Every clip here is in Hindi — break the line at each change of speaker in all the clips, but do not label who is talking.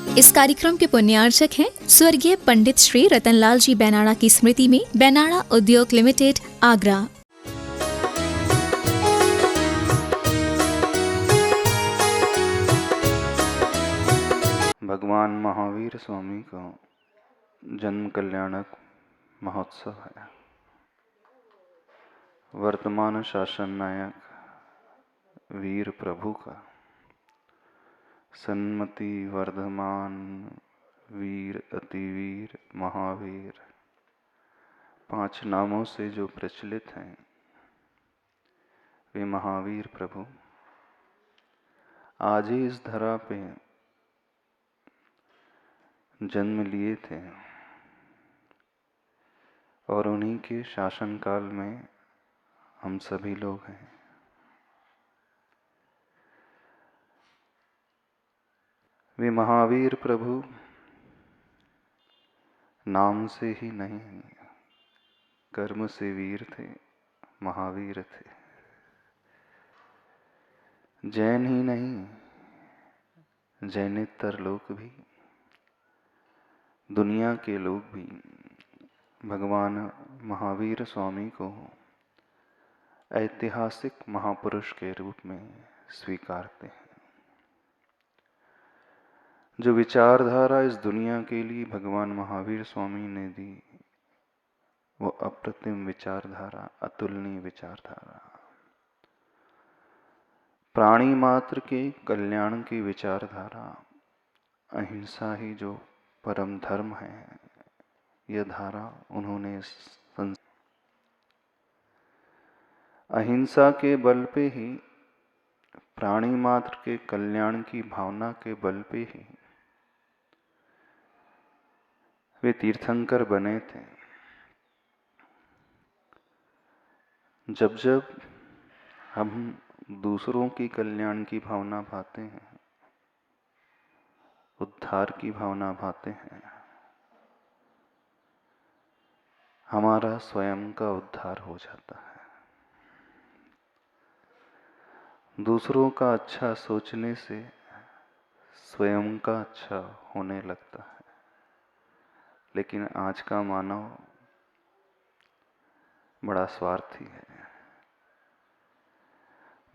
इस कार्यक्रम के पुण्यार्चक हैं स्वर्गीय पंडित श्री रतनलाल जी बैनाड़ा की स्मृति में बैनाड़ा उद्योग लिमिटेड, आगरा।
भगवान महावीर स्वामी का जन्म कल्याणक महोत्सव है। वर्तमान शासन नायक वीर प्रभु का सन्मति वर्धमान वीर अतिवीर महावीर 5 नामों से जो प्रचलित हैं, वे महावीर प्रभु आज ही इस धरा पे जन्म लिए थे और उन्हीं के शासनकाल में हम सभी लोग हैं। वे महावीर प्रभु नाम से ही नहीं, कर्म से वीर थे, महावीर थे। जैन ही नहीं, जैनेतर लोग भी, दुनिया के लोग भी भगवान महावीर स्वामी को ऐतिहासिक महापुरुष के रूप में स्वीकारते हैं। जो विचारधारा इस दुनिया के लिए भगवान महावीर स्वामी ने दी, वो अप्रतिम विचारधारा, अतुलनीय विचारधारा, प्राणी मात्र के कल्याण की विचारधारा, अहिंसा ही जो परम धर्म है, यह धारा उन्होंने अहिंसा के बल पे ही, प्राणी मात्र के कल्याण की भावना के बल पे ही वे तीर्थंकर बने थे। जब जब हम दूसरों की कल्याण की भावना पाते हैं, उद्धार की भावना पाते हैं, हमारा स्वयं का उद्धार हो जाता है। दूसरों का अच्छा सोचने से स्वयं का अच्छा होने लगता है। लेकिन आज का मानव बड़ा स्वार्थी है,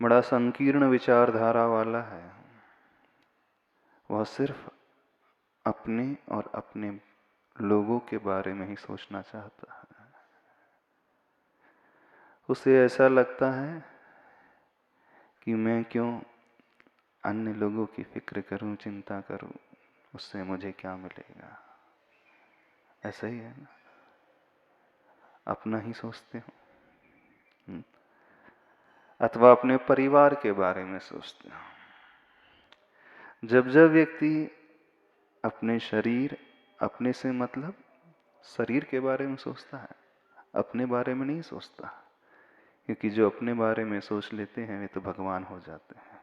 बड़ा संकीर्ण विचारधारा वाला है। वह सिर्फ अपने और अपने लोगों के बारे में ही सोचना चाहता है। उसे ऐसा लगता है कि मैं क्यों अन्य लोगों की फिक्र करूं, चिंता करूं, उससे मुझे क्या मिलेगा। ऐसा ही है ना, अपना ही सोचते हो, अथवा अपने परिवार के बारे में सोचते हो। जब जब व्यक्ति अपने शरीर, अपने से मतलब शरीर के बारे में सोचता है, अपने बारे में नहीं सोचता, क्योंकि जो अपने बारे में सोच लेते हैं वे तो भगवान हो जाते हैं।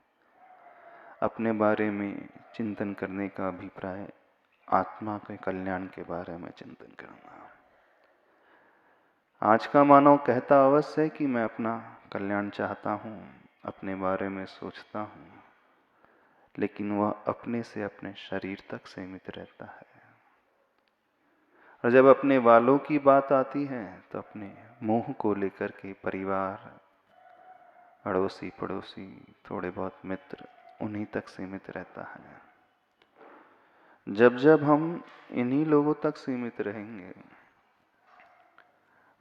अपने बारे में चिंतन करने का अभिप्राय आत्मा के कल्याण के बारे में चिंतन करना। आज का मानव कहता अवश्य है कि मैं अपना कल्याण चाहता हूँ, अपने बारे में सोचता हूँ, लेकिन वह अपने से अपने शरीर तक सीमित रहता है। और जब अपने वालों की बात आती है तो अपने मोह को लेकर के परिवार, अड़ोसी पड़ोसी, थोड़े बहुत मित्र, उन्हीं तक सीमित रहता है। जब जब हम इन्हीं लोगों तक सीमित रहेंगे,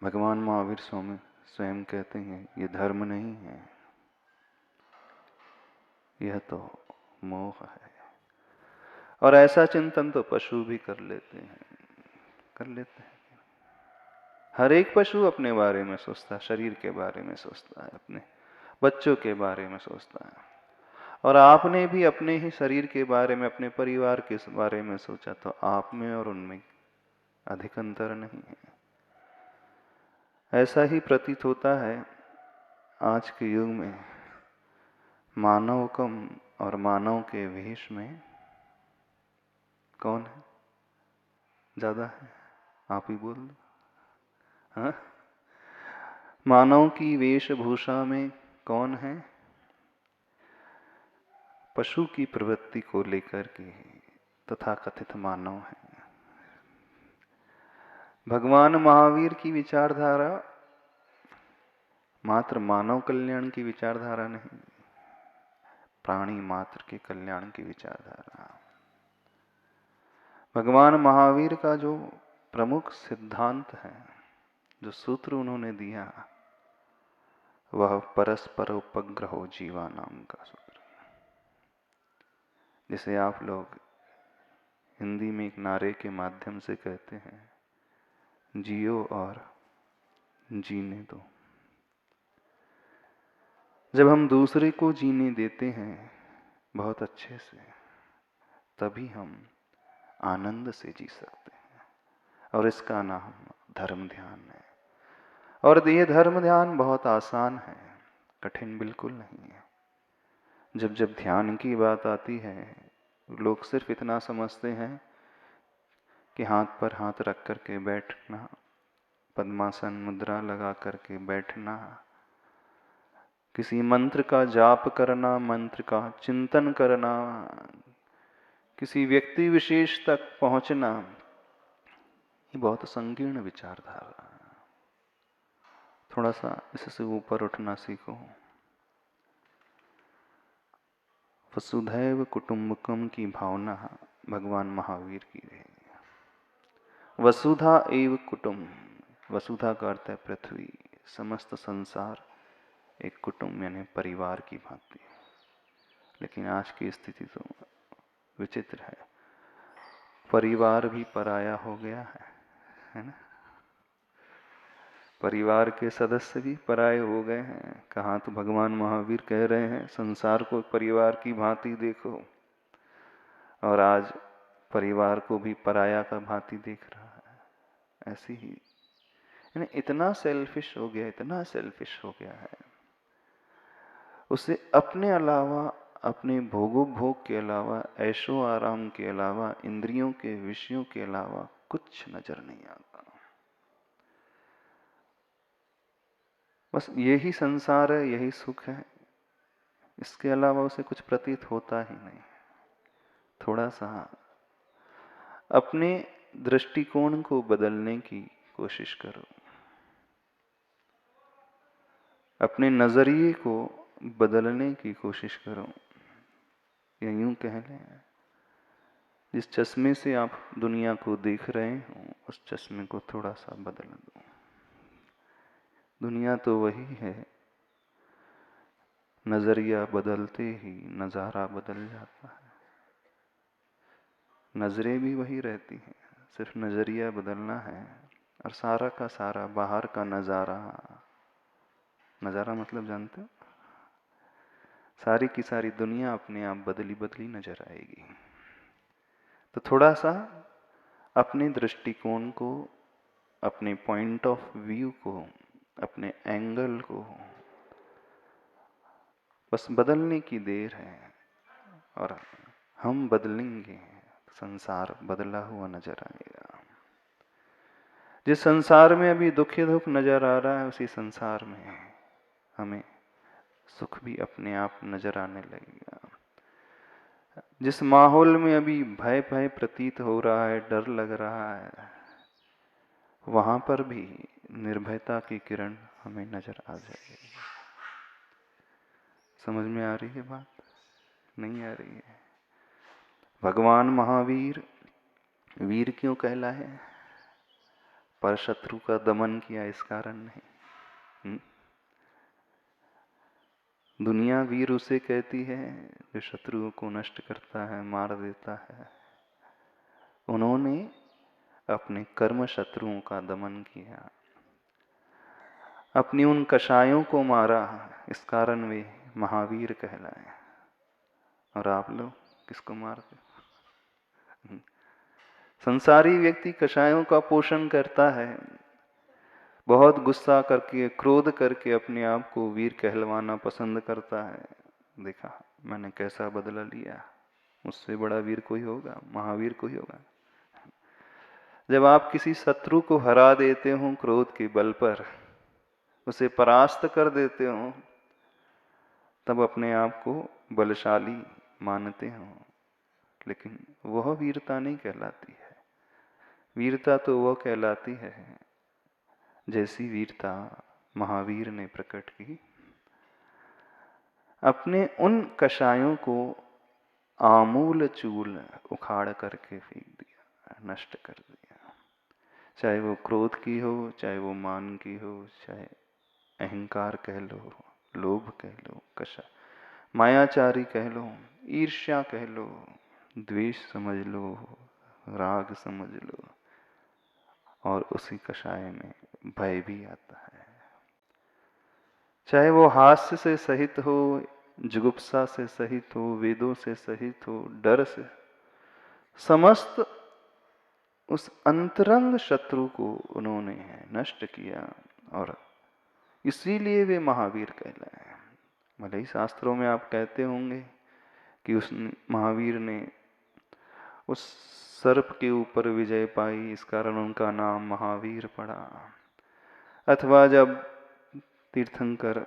भगवान महावीर स्वामी स्वयं कहते हैं ये धर्म नहीं है, यह तो मोह है। और ऐसा चिंतन तो पशु भी कर लेते हैं। हर एक पशु अपने बारे में सोचता है, शरीर के बारे में सोचता है, अपने बच्चों के बारे में सोचता है। और आपने भी अपने ही शरीर के बारे में, अपने परिवार के बारे में सोचा, तो आप में और उनमें अधिक अंतर नहीं है। ऐसा ही प्रतीत होता है आज के युग में मानव कम और मानव के वेश में कौन है ज्यादा है? आप ही बोल दो। हाँ, मानव की वेशभूषा में कौन है? पशु की प्रवृत्ति को लेकर के तथा कथित मानव हैं। भगवान महावीर की विचारधारा मात्र मानव कल्याण की विचारधारा नहीं, प्राणी मात्र के कल्याण की विचारधारा। भगवान महावीर का जो प्रमुख सिद्धांत है, जो सूत्र उन्होंने दिया, वह परस्पर उपग्रहो जीवा नाम का सूत्र, जिसे आप लोग हिंदी में एक नारे के माध्यम से कहते हैं, जियो और जीने दो। जब हम दूसरे को जीने देते हैं बहुत अच्छे से, तभी हम आनंद से जी सकते हैं, और इसका नाम धर्म ध्यान है। और ये धर्म ध्यान बहुत आसान है, कठिन बिल्कुल नहीं है। जब जब ध्यान की बात आती है, लोग सिर्फ इतना समझते हैं कि हाथ पर हाथ रख करके बैठना, पद्मासन मुद्रा लगा करके बैठना, किसी मंत्र का जाप करना, मंत्र का चिंतन करना, किसी व्यक्ति विशेष तक पहुंचना, ये बहुत संकीर्ण विचारधारा है। थोड़ा सा इससे ऊपर उठना सीखो। वसुधैव कुटुंबकम की भावना भगवान महावीर की है। वसुधा एव कुटुंब, वसुधा का अर्थ है पृथ्वी, समस्त संसार एक कुटुंब यानी परिवार की भांति। लेकिन आज की स्थिति तो विचित्र है, परिवार भी पराया हो गया है ना। परिवार के सदस्य भी पराये हो गए हैं। कहाँ तो भगवान महावीर कह रहे हैं संसार को परिवार की भांति देखो, और आज परिवार को भी पराया का भांति देख रहा है। ऐसी ही यानी इतना सेल्फिश हो गया, इतना सेल्फिश हो गया है, उसे अपने अलावा, अपने भोगोपभोग के अलावा, ऐशो आराम के अलावा, इंद्रियों के विषयों के अलावा कुछ नजर नहीं आता। बस यही संसार है, यही सुख है, इसके अलावा उसे कुछ प्रतीत होता ही नहीं। थोड़ा सा अपने दृष्टिकोण को बदलने की कोशिश करो, अपने नजरिए को बदलने की कोशिश करो। या यूं कह लें, जिस चश्मे से आप दुनिया को देख रहे हो, उस चश्मे को थोड़ा सा बदल दो। दुनिया तो वही है, नजरिया बदलते ही नजारा बदल जाता है। नजरें भी वही रहती हैं, सिर्फ नजरिया बदलना है, और सारा का सारा बाहर का नजारा, नजारा मतलब जानते हो, सारी की सारी दुनिया अपने आप बदली बदली नजर आएगी। तो थोड़ा सा अपने दृष्टिकोण को, अपने पॉइंट ऑफ व्यू को, अपने एंगल को बस बदलने की देर है, और हम बदलेंगे, संसार बदला हुआ नजर आएगा। जिस संसार में अभी दुख ही दुख नजर आ रहा है, उसी संसार में हमें सुख भी अपने आप नजर आने लगेगा। जिस माहौल में अभी भय भय प्रतीत हो रहा है, डर लग रहा है, वहां पर भी निर्भयता की किरण हमें नजर आ जाएगी। समझ में आ रही है बात? नहीं आ रही है? भगवान महावीर वीर क्यों कहलाए? पर शत्रु का दमन किया इस कारण नहीं। दुनिया वीर उसे कहती है जो शत्रुओं को नष्ट करता है, मार देता है। उन्होंने अपने कर्म शत्रुओं का दमन किया, अपनी उन कषायों को मारा, इस कारण वे महावीर कहलाए। और आप लोग किसको मारते? संसारी व्यक्ति कषायों का पोषण करता है, बहुत गुस्सा करके, क्रोध करके अपने आप को वीर कहलवाना पसंद करता है। देखा मैंने कैसा बदला लिया, मुझसे बड़ा वीर कोई होगा, महावीर कोई होगा। जब आप किसी शत्रु को हरा देते हो क्रोध के बल पर, उसे परास्त कर देते हो, तब अपने आप को बलशाली मानते हो। लेकिन वह वीरता नहीं कहलाती है। वीरता तो वह कहलाती है जैसी वीरता महावीर ने प्रकट की, अपने उन कषायों को आमूल चूल उखाड़ करके फेंक दिया, नष्ट कर दिया। चाहे वो क्रोध की हो, चाहे वो मान की हो, चाहे अहंकार कह लो, लोभ कह लो, कषा मायाचारी कह लो, ईर्ष्या कह लो, द्वेष समझ लो, राग समझ लो, और उसी कषाय में भय भी आता है। चाहे वो हास्य से सहित हो, जुगुप्सा से सहित हो, वेदों से सहित हो, डर से, समस्त उस अंतरंग शत्रु को उन्होंने नष्ट किया, और इसीलिए वे महावीर कहलाए। भले ही शास्त्रों में आप कहते होंगे कि उस महावीर ने उस सर्प के ऊपर विजय पाई, इस कारण उनका नाम महावीर पड़ा। अथवा जब तीर्थंकर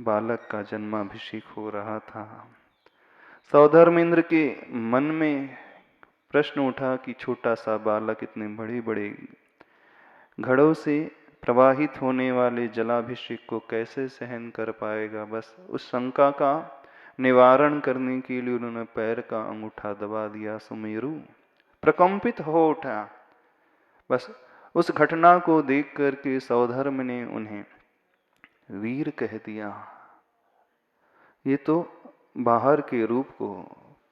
बालक का जन्माभिषेक हो रहा था, सौधर्मेंद्र के मन में प्रश्न उठा कि छोटा सा बालक इतने बड़े बड़े घड़ों से प्रवाहित होने वाले जलाभिषेक को कैसे सहन कर पाएगा। बस उस शंका का निवारण करने के लिए उन्होंने पैर का अंगूठा दबा दिया, सुमेरु प्रकंपित हो उठा। बस उस घटना को देख करके सौधर्म ने उन्हें वीर कह दिया। ये तो बाहर के रूप को,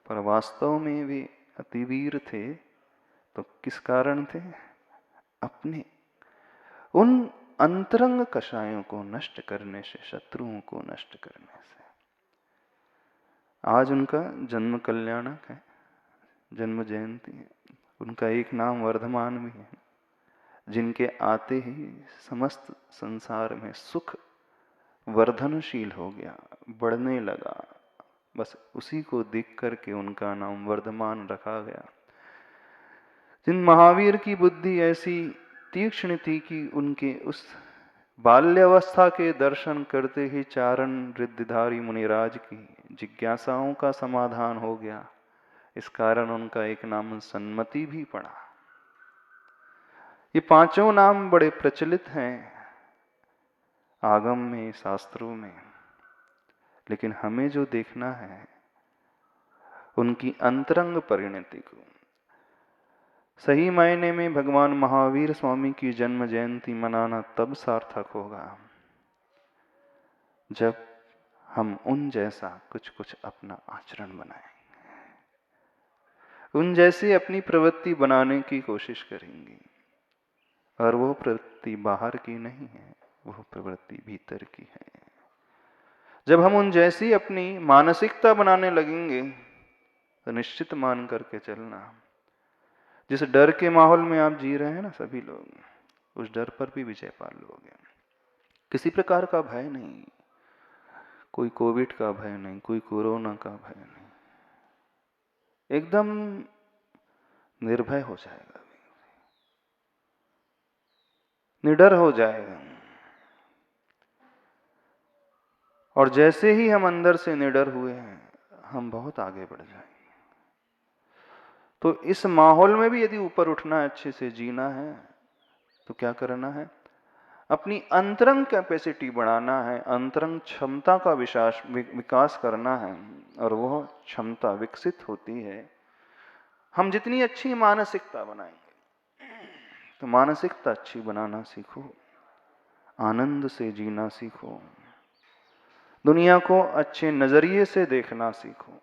पर वास्तव में वे अतिवीर थे। तो किस कारण थे? अपने उन अंतरंग कषायों को नष्ट करने से, शत्रुओं को नष्ट करने से। आज उनका जन्म कल्याणक है, जन्म जयंती है। उनका एक नाम वर्धमान भी है, जिनके आते ही समस्त संसार में सुख वर्धनशील हो गया, बढ़ने लगा। बस उसी को देख करके उनका नाम वर्धमान रखा गया। जिन महावीर की बुद्धि ऐसी तीक्ष्ण थी कि उनके उस बाल्यावस्था के दर्शन करते ही चारण रिद्धिधारी मुनिराज की जिज्ञासाओं का समाधान हो गया। इस कारण उनका एक नाम सन्मति भी पड़ा। ये पांचों नाम बड़े प्रचलित हैं आगम में, शास्त्रों में, लेकिन हमें जो देखना है उनकी अंतरंग परिणति को। सही मायने में भगवान महावीर स्वामी की जन्म जयंती मनाना तब सार्थक होगा जब हम उन जैसा कुछ कुछ अपना आचरण बनाएंगे, उन जैसी अपनी प्रवृत्ति बनाने की कोशिश करेंगे। और वो प्रवृत्ति बाहर की नहीं है, वो प्रवृत्ति भीतर की है। जब हम उन जैसी अपनी मानसिकता बनाने लगेंगे तो निश्चित मान करके चलना, जिस डर के माहौल में आप जी रहे हैं ना सभी लोग, उस डर पर भी विजय पा लोगे। किसी प्रकार का भय नहीं, कोई कोविड का भय नहीं, कोई कोरोना का भय नहीं, एकदम निर्भय हो जाएगा, निडर हो जाएगा। और जैसे ही हम अंदर से निडर हुए हैं, हम बहुत आगे बढ़ जाएंगे। तो इस माहौल में भी यदि ऊपर उठना है, अच्छे से जीना है, तो क्या करना है? अपनी अंतरंग कैपेसिटी बढ़ाना है, अंतरंग क्षमता का विकास करना है। और वह क्षमता विकसित होती है हम जितनी अच्छी मानसिकता बनाएंगे। तो मानसिकता अच्छी बनाना सीखो, आनंद से जीना सीखो, दुनिया को अच्छे नजरिए से देखना सीखो,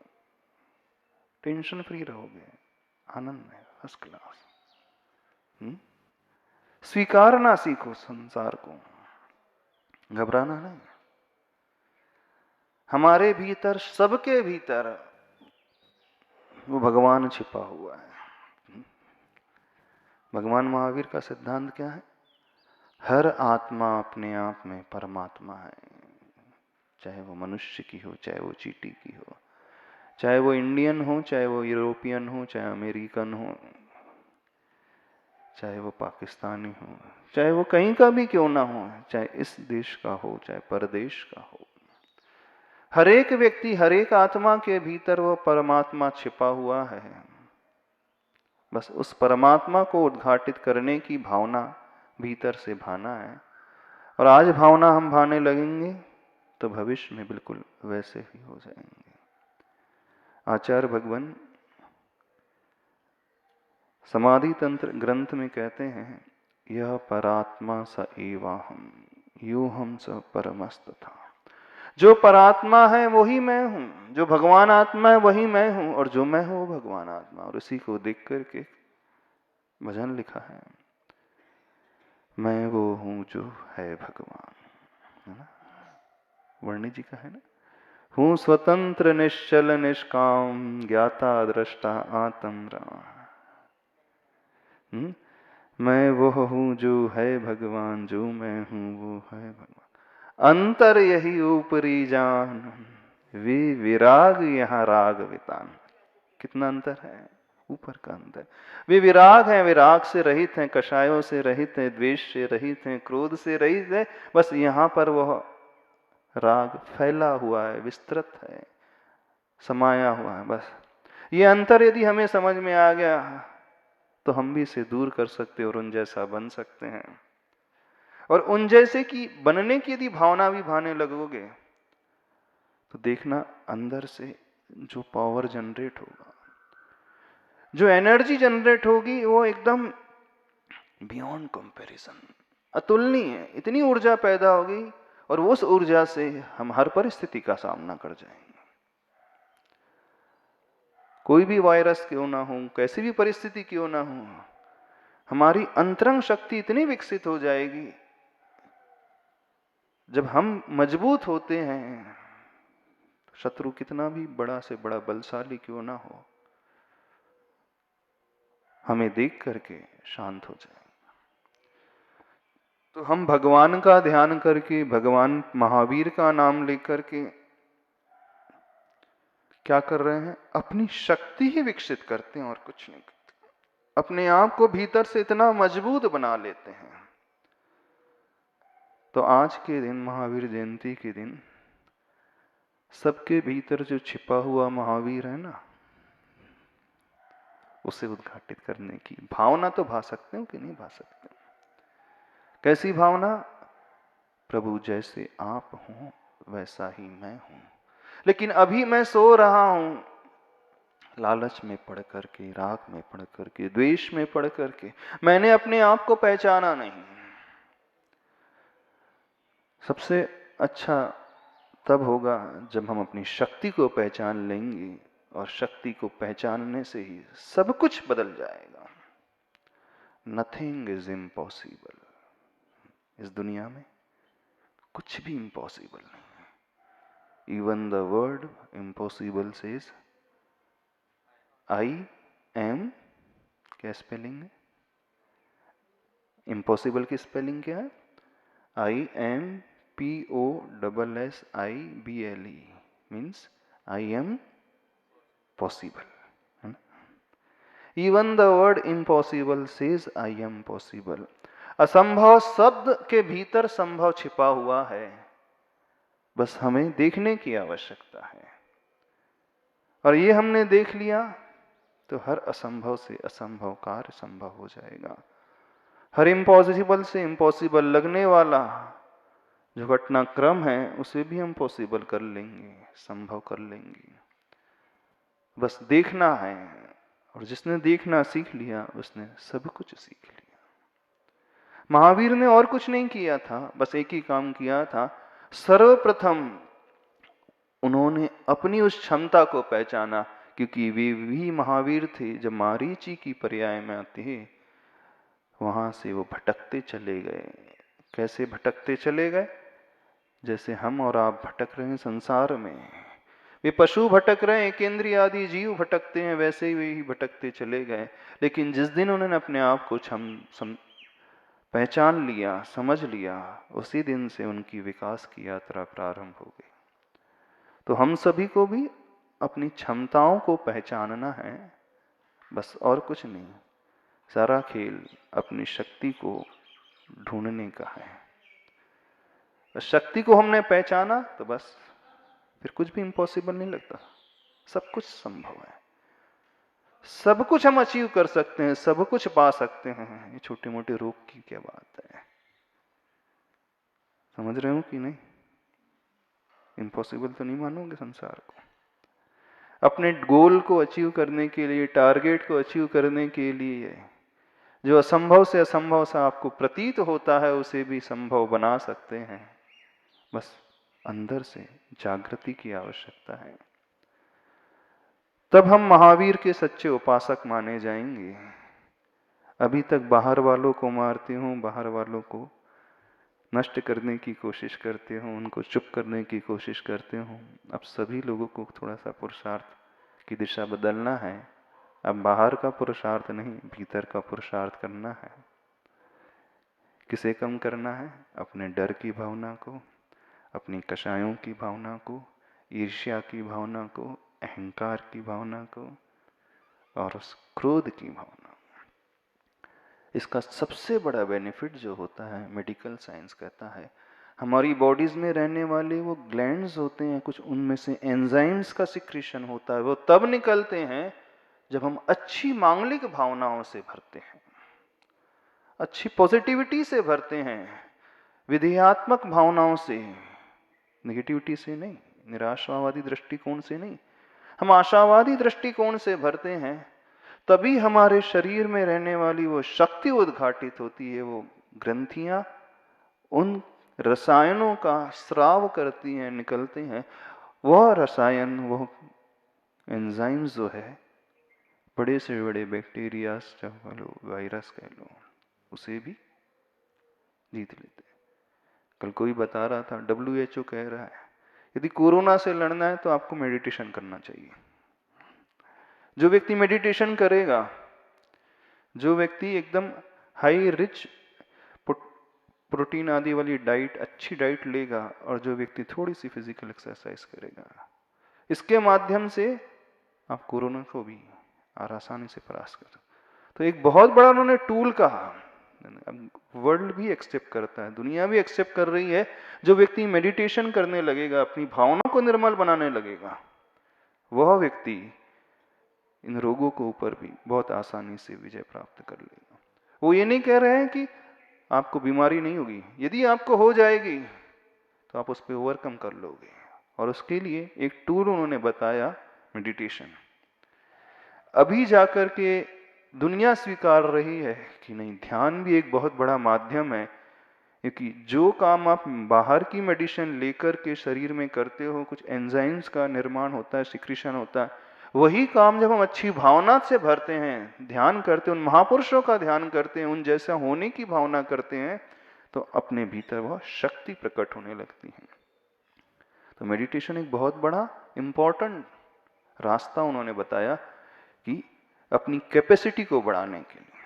टेंशन फ्री रहोगे, आनंद में फर्स्ट क्लास। स्वीकारना सीखो संसार को, घबराना नहीं। हमारे भीतर, सबके भीतर वो भगवान छिपा हुआ है। भगवान महावीर का सिद्धांत क्या है? हर आत्मा अपने आप में परमात्मा है। चाहे वो मनुष्य की हो, चाहे वो चींटी की हो, चाहे वो इंडियन हो, चाहे वो यूरोपियन हो, चाहे अमेरिकन हो, चाहे वो पाकिस्तानी हो, चाहे वो कहीं का भी क्यों ना हो, चाहे इस देश का हो, चाहे परदेश का हो, हर एक व्यक्ति, हर एक आत्मा के भीतर वो परमात्मा छिपा हुआ है। बस उस परमात्मा को उद्घाटित करने की भावना भीतर से भाना है। और आज भावना हम भाने लगेंगे तो भविष्य में बिल्कुल वैसे ही हो जाएंगे। आचार्य भगवान समाधि तंत्र ग्रंथ में कहते हैं, यह परात्मा स एवाहम यो हम स परमस्तथा। जो परात्मा है वही मैं हूं, जो भगवान आत्मा है वही मैं हूं, और जो मैं हूं वो भगवान आत्मा। और इसी को देख करके भजन लिखा है, मैं वो हूं जो है भगवान, है ना? वर्णी जी का है ना, हूं स्वतंत्र निश्चल निष्काम ज्ञाता दृष्टा आत्म राम। मैं वो हूं जो है भगवान, जो मैं हूं वो है भगवान। अंतर यही ऊपरी जान, वे विराग यहाँ राग वितान। कितना अंतर है, ऊपर का अंतर। वे विराग हैं, विराग से रहित हैं, कषायों से रहित हैं, द्वेष से रहित हैं, क्रोध से रहित है। बस यहाँ पर वह राग फैला हुआ है, विस्तृत है, समाया हुआ है। बस ये अंतर यदि हमें समझ में आ गया तो हम भी इसे दूर कर सकते और उन जैसा बन सकते हैं। और उन जैसे की बनने की यदि भावना भी भाने लगोगे तो देखना अंदर से जो पावर जनरेट होगा, जो एनर्जी जनरेट होगी, वो एकदम बियॉन्ड कंपैरिजन, अतुलनीय है। इतनी ऊर्जा पैदा होगी और उस ऊर्जा से हम हर परिस्थिति का सामना कर जाएंगे। कोई भी वायरस क्यों ना हो, कैसी भी परिस्थिति क्यों ना हो, हमारी अंतरंग शक्ति इतनी विकसित हो जाएगी। जब हम मजबूत होते हैं, शत्रु कितना भी बड़ा से बड़ा बलशाली क्यों ना हो, हमें देख करके शांत हो जाए। तो हम भगवान का ध्यान करके, भगवान महावीर का नाम लेकर के क्या कर रहे हैं, अपनी शक्ति ही विकसित करते हैं और कुछ नहीं करते। अपने आप को भीतर से इतना मजबूत बना लेते हैं। तो आज के दिन, महावीर जयंती के दिन, सबके भीतर जो छिपा हुआ महावीर है ना, उसे उद्घाटित करने की भावना तो भा सकते हो कि नहीं भा सकते? कैसी भावना? प्रभु जैसे आप हो वैसा ही मैं हूं, लेकिन अभी मैं सो रहा हूं लालच में पड़ करके, राग में पड़ करके, द्वेष में पड़ करके। मैंने अपने आप को पहचाना नहीं। सबसे अच्छा तब होगा जब हम अपनी शक्ति को पहचान लेंगे, और शक्ति को पहचानने से ही सब कुछ बदल जाएगा। Nothing is impossible. इस दुनिया में कुछ भी इम्पॉसिबल नहीं है। Even the word impossible says I am, क्या स्पेलिंग है? इम्पॉसिबल की स्पेलिंग क्या है? I am POSSIBLE, means I am possible. Even the word impossible says I am possible. असंभव शब्द के भीतर संभव छिपा हुआ है, बस हमें देखने की आवश्यकता है। और ये हमने देख लिया तो हर असंभव से असंभव कार्य संभव हो जाएगा। हर इम्पॉसिबल से इम्पॉसिबल लगने वाला जो घटनाक्रम है उसे भी हम पॉसिबल कर लेंगे, संभव कर लेंगे। बस देखना है, और जिसने देखना सीख लिया उसने सब कुछ सीख लिया। महावीर ने और कुछ नहीं किया था, बस एक ही काम किया था। सर्वप्रथम उन्होंने अपनी उस क्षमता को पहचाना, क्योंकि वे भी महावीर थे। जब मारीची की पर्याय में आते वहां से वो भटकते चले गए। कैसे भटकते चले गए? जैसे हम और आप भटक रहे हैं संसार में। वे पशु भटक रहे हैं, केंद्रीय आदि जीव भटकते हैं, वैसे ही वे ही भटकते चले गए। लेकिन जिस दिन उन्होंने अपने आप को पहचान लिया, समझ लिया, उसी दिन से उनकी विकास की यात्रा प्रारंभ हो गई। तो हम सभी को भी अपनी क्षमताओं को पहचानना है, बस और कुछ नहीं। सारा खेल अपनी शक्ति को ढूंढने का है। शक्ति को हमने पहचाना तो बस फिर कुछ भी इम्पॉसिबल नहीं लगता, सब कुछ संभव है। सब कुछ हम अचीव कर सकते हैं, सब कुछ पा सकते हैं, ये छोटे मोटे रोग की क्या बात है? समझ रहे हो कि नहीं? इम्पॉसिबल तो नहीं मानोगे संसार को? अपने गोल को अचीव करने के लिए, टारगेट को अचीव करने के लिए जो असंभव से असंभव सा आपको प्रतीत होता है उसे भी संभव बना सकते हैं। बस अंदर से जागृति की आवश्यकता है, तब हम महावीर के सच्चे उपासक माने जाएंगे। अभी तक बाहर वालों को मारते हूं, बाहर वालों को नष्ट करने की कोशिश करते हो, उनको चुप करने की कोशिश करते हो। अब सभी लोगों को थोड़ा सा पुरुषार्थ की दिशा बदलना है। अब बाहर का पुरुषार्थ नहीं, भीतर का पुरुषार्थ करना है। किसे कम करना है? अपने डर की भावना को, अपनी कषायों की भावना को, ईर्ष्या की भावना को, अहंकार की भावना को और उस क्रोध की भावना। इसका सबसे बड़ा बेनिफिट जो होता है, मेडिकल साइंस कहता है, हमारी बॉडीज में रहने वाले वो ग्लैंड्स होते हैं, कुछ उनमें से एंजाइम्स का सिक्रीशन होता है, वो तब निकलते हैं जब हम अच्छी मांगलिक भावनाओं से भरते हैं, अच्छी पॉजिटिविटी से भरते हैं, विधेयात्मक भावनाओं से, नेगेटिविटी से नहीं, निराशावादी दृष्टिकोण से नहीं, हम आशावादी दृष्टिकोण से भरते हैं। तभी हमारे शरीर में रहने वाली वो शक्ति उद्घाटित होती है, वो ग्रंथियां उन रसायनों का स्राव करती हैं, निकलते हैं। वह रसायन, वो एंजाइम्स जो है, बड़े से बड़े बैक्टीरिया कह लो, वायरस कह लो, उसे भी जीत लेते हैं। कल कोई बता रहा था, WHO कह रहा है यदि कोरोना से लड़ना है तो आपको मेडिटेशन करना चाहिए। जो व्यक्ति मेडिटेशन करेगा, जो व्यक्ति एकदम हाई रिच प्रोटीन आदि वाली डाइट, अच्छी डाइट लेगा, और जो व्यक्ति थोड़ी सी फिजिकल एक्सरसाइज करेगा, इसके माध्यम से आप कोरोना को भी आसानी से परास्त कर। तो एक बहुत बड़ा उन्होंने टूल कहा, वर्ल्ड भी एक्सेप्ट करता है, दुनिया भी एक्सेप्ट कर रही है। जो व्यक्ति मेडिटेशन करने लगेगा, अपनी भावना को निर्मल बनाने लगेगा, वह व्यक्ति इन रोगों के ऊपर भी बहुत आसानी से विजय प्राप्त कर लेगा। वो ये नहीं कह रहे हैं कि आपको बीमारी नहीं होगी, यदि आपको हो जाएगी तो आप उस पर ओवरकम कर लोगे, और उसके लिए एक टूल उन्होंने बताया, मेडिटेशन। अभी जाकर के दुनिया स्वीकार रही है कि नहीं, ध्यान भी एक बहुत बड़ा माध्यम है, क्योंकि जो काम आप बाहर की मेडिसिन लेकर के शरीर में करते हो, कुछ एंजाइम्स का निर्माण होता है, सिक्रीशन होता है, वही काम जब हम अच्छी भावना से भरते हैं, ध्यान करते हैं, उन महापुरुषों का ध्यान करते हैं, उन जैसा होने की भावना करते हैं, तो अपने भीतर वह शक्ति प्रकट होने लगती है। तो मेडिटेशन एक बहुत बड़ा इंपॉर्टेंट रास्ता उन्होंने बताया कि अपनी कैपेसिटी को बढ़ाने के लिए।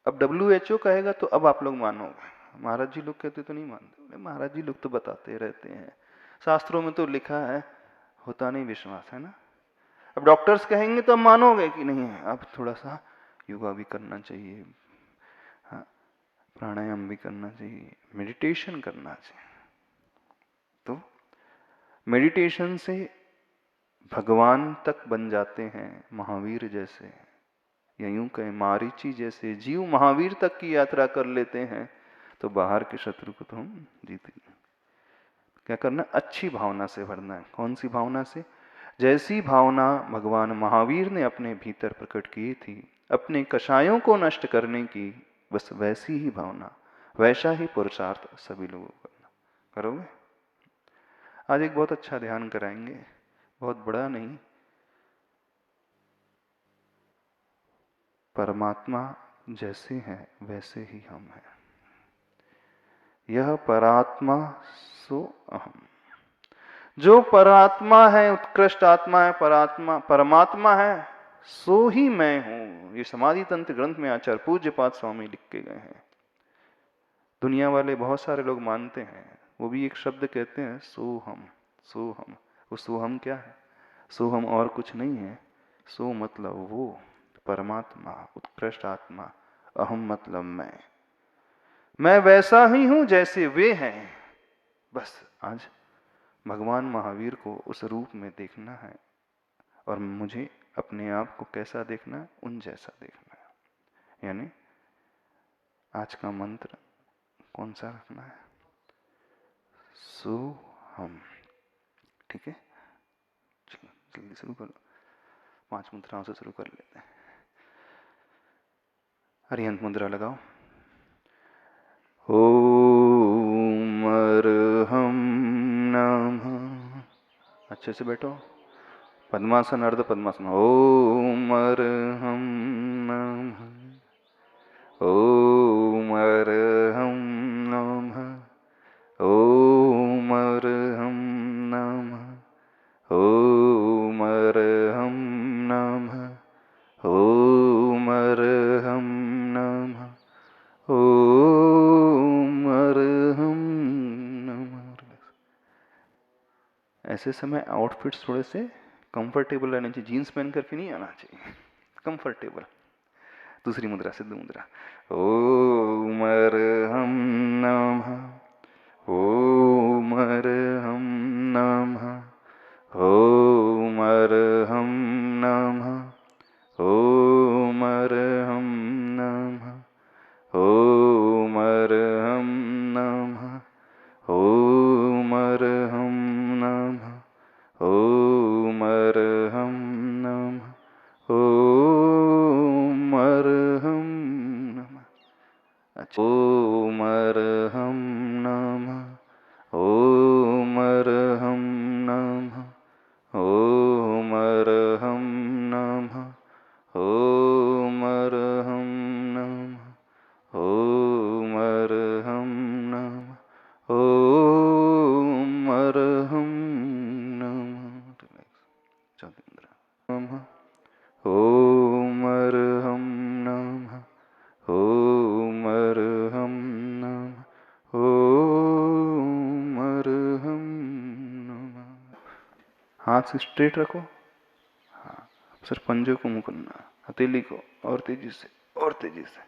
अब WHO कहेगा तो अब आप लोग मानोगे, महाराज जी लोग कहते तो नहीं मानते। महाराज जी लोग तो बताते रहते हैं, शास्त्रों में तो लिखा है, होता नहीं विश्वास, है ना। अब डॉक्टर्स कहेंगे तो अब मानोगे कि नहीं, अब थोड़ा सा योगा भी करना चाहिए, हाँ, प्राणायाम भी करना चाहिए, मेडिटेशन करना चाहिए। तो मेडिटेशन से भगवान तक बन जाते हैं, महावीर जैसे, या यूं कहें मारीची जैसे जीव महावीर तक की यात्रा कर लेते हैं। तो बाहर के शत्रु को तो हम जीतेंगे। क्या करना? अच्छी भावना से भरना है। कौन सी भावना से? जैसी भावना भगवान महावीर ने अपने भीतर प्रकट की थी, अपने कषायों को नष्ट करने की, बस वैसी ही भावना, वैसा ही पुरुषार्थ सभी लोगों को करना। करोगे? आज एक बहुत अच्छा ध्यान कराएंगे, बहुत बड़ा नहीं। परमात्मा जैसे हैं वैसे ही हम हैं। यह परात्मा सो अहम। जो परात्मा है, उत्कृष्ट आत्मा है, परमात्मा है, सो ही मैं हूं। ये समाधि तंत्र ग्रंथ में आचार्य पूज्यपाद स्वामी लिख के गए हैं। दुनिया वाले बहुत सारे लोग मानते हैं, वो भी एक शब्द कहते हैं, सोहम। सोहम, वो सोहम क्या है? सोहम और कुछ नहीं है। सो मतलब वो परमात्मा, उत्कृष्ट आत्मा। अहम मतलब मैं वैसा ही हूं जैसे वे हैं। बस आज भगवान महावीर को उस रूप में देखना है और मुझे अपने आप को कैसा देखना है, उन जैसा देखना है। यानी आज का मंत्र कौन सा रखना है? सोहम। ठीक है, चलो जल्दी शुरू करो। 5 मुद्राओं से शुरू कर लेते हैं। अरिहंत मुद्रा लगाओ। ओम अर्हं नमः। अच्छे से बैठो। पद्मासन, अर्ध पद्मासन। ओम अर्हं नमः। ओम अर्हं नमः। ओम अर्हं नमः। ओम अर्हं नमः। ओम अर्हं नमः। ओम अर्हं नमः। ऐसे समय आउटफिट्स थोड़े से कंफर्टेबल रहने चाहिए। जीन्स पहन करके नहीं आना चाहिए, कंफर्टेबल। दूसरी मुद्रा, सिद्ध मुद्रा। ओम अर्हं नमः। ओम अर्हं नमः। ओम अर्हं नमः। ओम अर्हं नमः। ओम अर्हं नमः। ओम अर्हं नमः। ओम अर्हं नमः। ओम अर्हं नमः। अच्छा। ओम अर्हं नमः। ओम अर्हं नमः। ओम अर्हं नमः। ओम अर्हं नमः। ओम अर्हं नमः। ओम अर्हं नमः। चौथी मुद्रा। नमः। ओम अर्हं नमः। ओम अर्हं नमः। ओम अर्हं नमः। हाथ से स्ट्रेट रखो। हाँ, सिर्फ पंजे को मुकरना, हथेली को, और तेजी से, और तेजी से।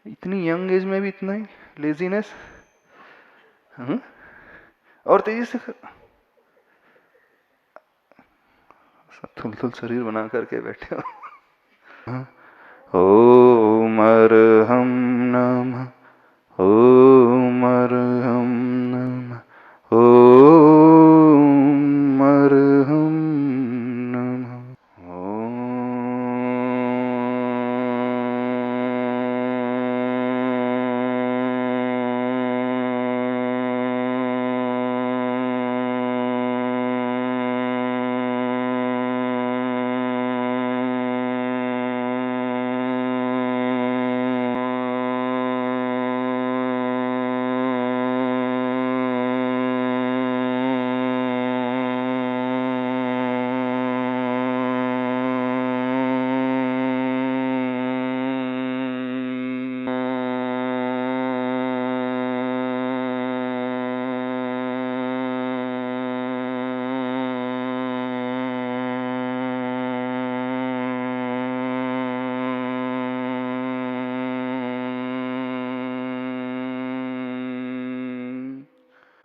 इतनी यंग एज में भी इतना ही लेजीनेस। और तेजी से कर। सब थुल शरीर बना करके बैठे हो। ओम अर्हं नमः। ओम अर्हं नमः। ओम अर्हं नमः।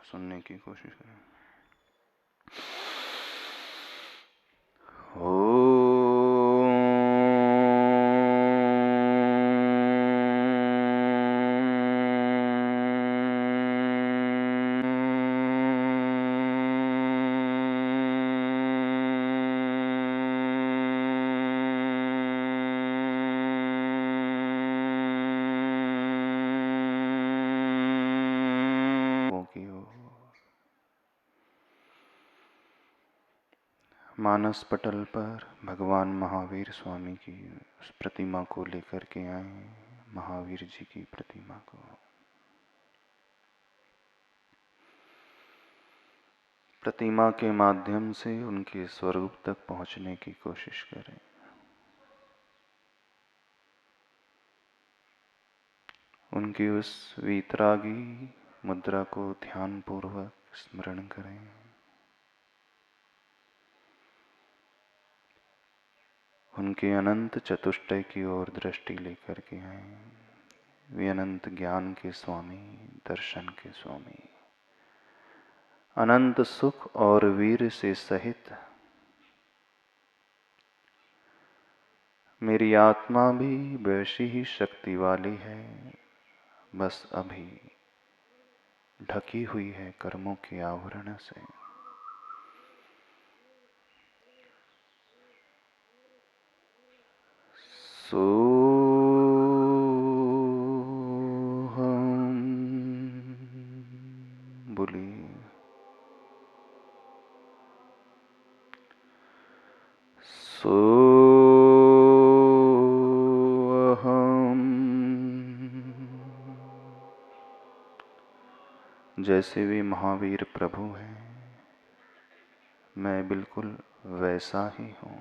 सुनने की कोशिश करें। मानस पटल पर भगवान महावीर स्वामी की उस प्रतिमा को लेकर के आए, महावीर जी की प्रतिमा को। प्रतिमा के माध्यम से उनके स्वरूप तक पहुंचने की कोशिश करें। उनकी उस वीतरागी मुद्रा को ध्यानपूर्वक स्मरण करें। उनके अनंत चतुष्टय की ओर दृष्टि लेकर के आए। वे अनंत ज्ञान के स्वामी, दर्शन के स्वामी, अनंत सुख और वीर से सहित मेरी आत्मा भी वैसी ही शक्ति वाली है, बस अभी ढकी हुई है कर्मों के आवरण से। सोहम, बोलिए। सोहम, जैसे वे महावीर प्रभु हैं, मैं बिल्कुल वैसा ही हूँ।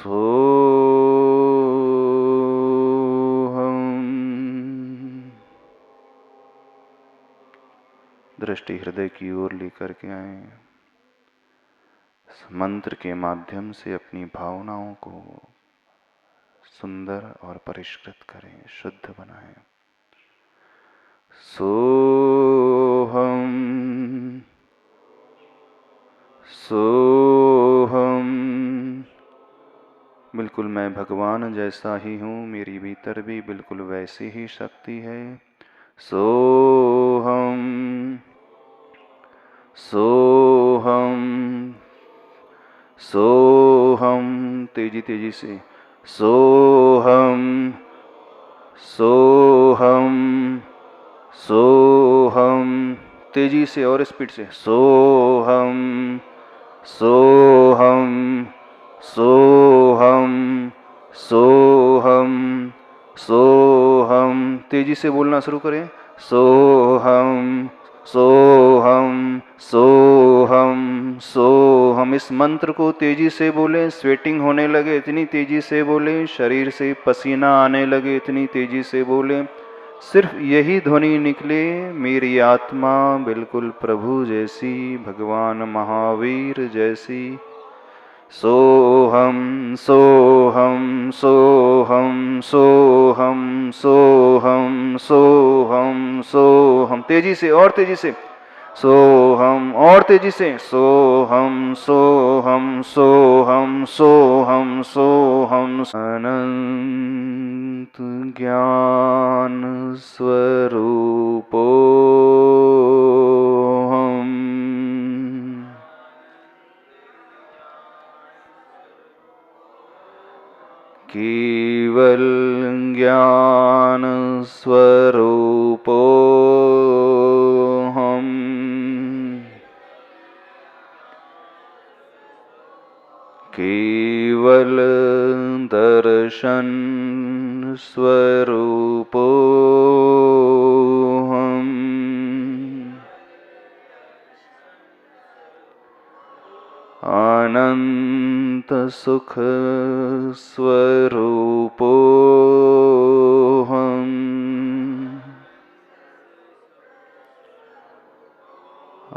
सोहम, दृष्टि हृदय की ओर लेकर के आए। मंत्र के माध्यम से अपनी भावनाओं को सुंदर और परिष्कृत करें, शुद्ध बनाएं। सोहम, सोहम, बिल्कुल मैं भगवान जैसा ही हूँ, मेरी भीतर भी बिल्कुल वैसी ही शक्ति है। सोहम, सोहम, सोहम, तेजी तेजी से। सोहम, सोहम, सोहम, तेजी से और स्पीड से। सोहम, सोहम, सोहम, सोहम, सोहम, तेजी से बोलना शुरू करें। सोहम, सोहम, सोहम, सोहम। इस मंत्र को तेजी से बोलें, स्वेटिंग होने लगे इतनी तेजी से बोलें, शरीर से पसीना आने लगे इतनी तेजी से बोलें। सिर्फ यही ध्वनि निकले, मेरी आत्मा बिल्कुल प्रभु जैसी, भगवान महावीर जैसी। सोहम, सोहम, सोहम, सोहम, सोहम, सोहम, सोहम, तेजी से और तेजी से। सोहम और तेजी से। सोहम, सोहम, सोहम, सोहम, सोहम। अनंत ज्ञान स्वरूपो हम, केवल ज्ञान स्वरूपो हम, केवल दर्शन स्वरूपो हम, अनंत सुख स्वरूपो हम,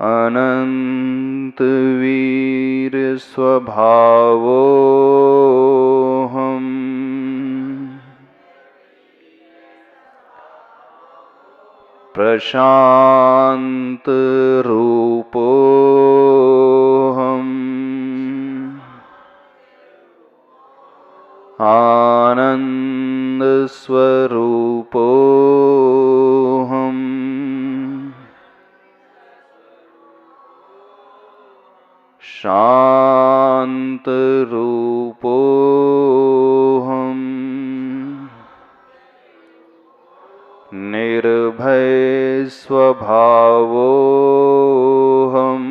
अनंत वीर स्वभावो हम, प्रशांत रूपो हम, आनंद स्वरूपो हम, शांत रूपो हम, निर्भय स्वभावो हम,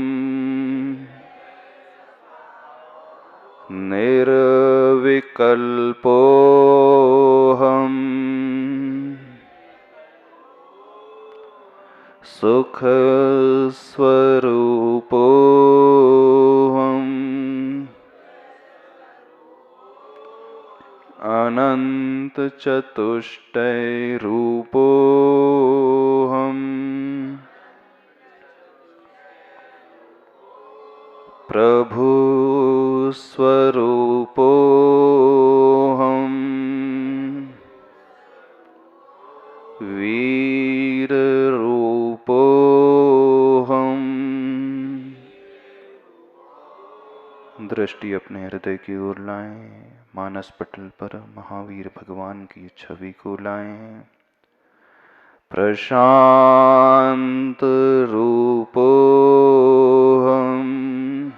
निर्विकल्पो हम, सुख स्वरूपो हम, अनंत चतुष्टय रूपो हम, प्रभु स्वरूपो हम, वीर रूपो हम, दृष्टि अपने हृदय की ओर लाएं। मानस पटल पर महावीर भगवान की छवि को लाएं। प्रशांत रूपोऽहम्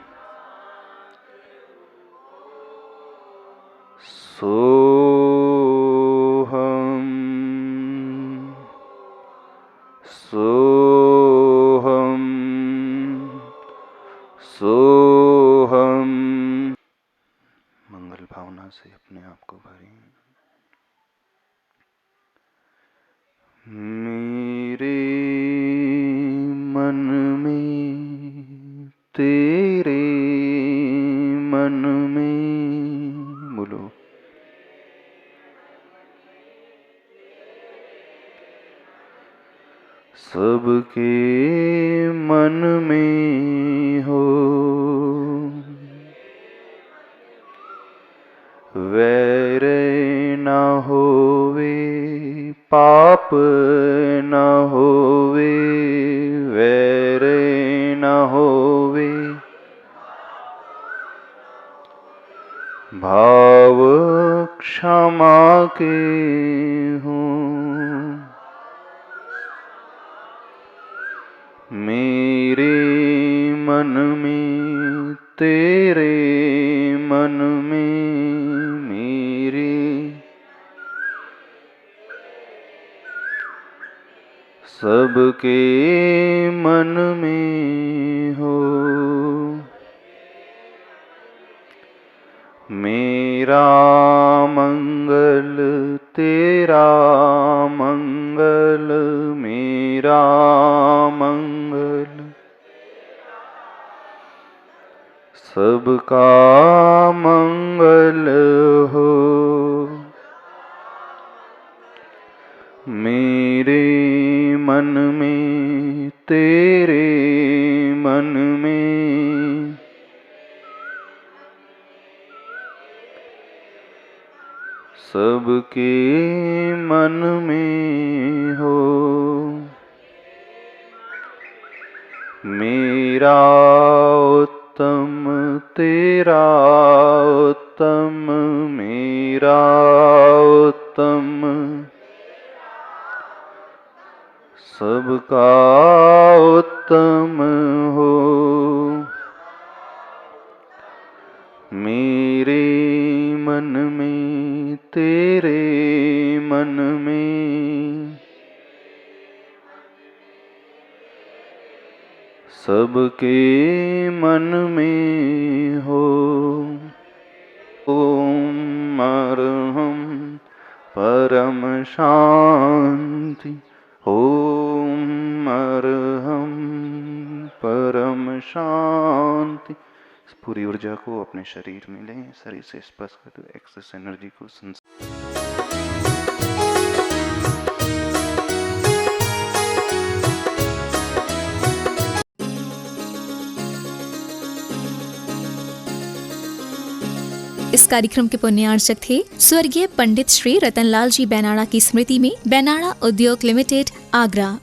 सोऽहम् सोऽहम् सोऽहम्। मंगल भावना से अपने आप को भरें। मेरे मन में, तेरे मन में, बोलो। सबके मन में हो, वैर न होवे, पाप न होवे, वैर न होवे, भाव क्षमा के हों। मेरे मन में, तेरे मन में, मेरे सबके मन में हो। मेरा मंगल तेरा मंगल, मेरा मंगल सबका मंगल हो। मेरे मन में, तेरे मन में, सबके मन में हो। मेरा उत्तम तेरा उत्तम, मेरा उत्तम सबका उत्तम हो। मेरे मन में, तेरे मन में, सबके मन में हो। ओम अरहं परम शांति, ओम अरहं परम शांति। इस पूरी ऊर्जा को अपने शरीर में लें, शरीर से स्पर्श कर एक्सेस एनर्जी को
इस कार्यक्रम के पुण्यार्चक थे स्वर्गीय पंडित श्री रतनलाल जी बैनाड़ा की स्मृति में बैनाड़ा उद्योग लिमिटेड, आगरा।